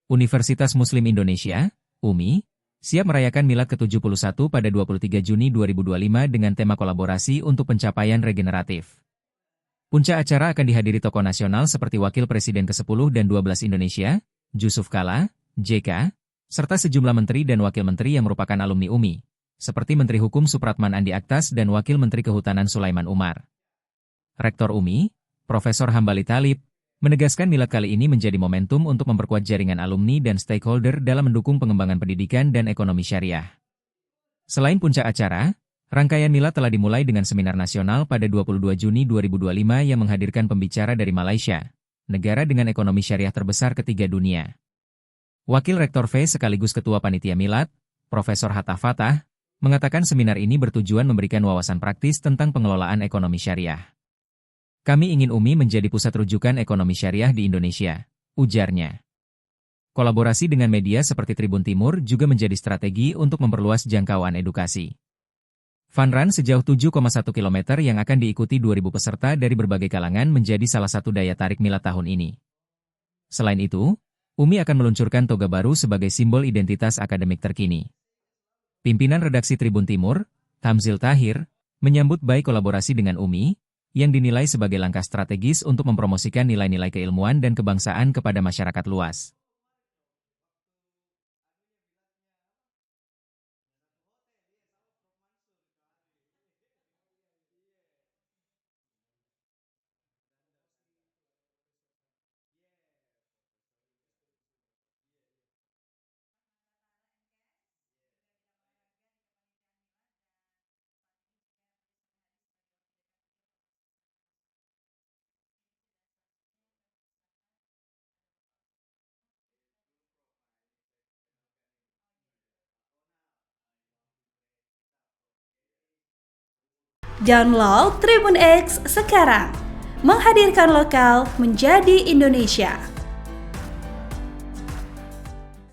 Universitas Muslim Indonesia, UMI, siap merayakan Milad ke-71 pada 23 Juni 2025 dengan tema kolaborasi untuk pencapaian regeneratif. Puncak acara akan dihadiri tokoh nasional seperti Wakil Presiden ke-10 dan 12 Indonesia, Jusuf Kalla, JK, serta sejumlah menteri dan wakil menteri yang merupakan alumni UMI, seperti Menteri Hukum Supratman Andi Aktas dan Wakil Menteri Kehutanan Sulaiman Umar. Rektor UMI, Profesor Hambali Thalib, menegaskan Milad kali ini menjadi momentum untuk memperkuat jaringan alumni dan stakeholder dalam mendukung pengembangan pendidikan dan ekonomi syariah. Selain puncak acara, rangkaian Milad telah dimulai dengan seminar nasional pada 22 Juni 2025 yang menghadirkan pembicara dari Malaysia, negara dengan ekonomi syariah terbesar ketiga dunia. Wakil Rektor V sekaligus Ketua Panitia Milad, Profesor Hatta Fatah, mengatakan seminar ini bertujuan memberikan wawasan praktis tentang pengelolaan ekonomi syariah. Kami ingin UMI menjadi pusat rujukan ekonomi syariah di Indonesia, ujarnya. Kolaborasi dengan media seperti Tribun Timur juga menjadi strategi untuk memperluas jangkauan edukasi. Fun Run sejauh 7,1 km yang akan diikuti 2.000 peserta dari berbagai kalangan menjadi salah satu daya tarik Milad tahun ini. Selain itu, UMI akan meluncurkan toga baru sebagai simbol identitas akademik terkini. Pimpinan redaksi Tribun Timur, Tamzil Tahir, menyambut baik kolaborasi dengan UMI, yang dinilai sebagai langkah strategis untuk mempromosikan nilai-nilai keilmuan dan kebangsaan kepada masyarakat luas. Download Tribun X sekarang, menghadirkan lokal menjadi Indonesia.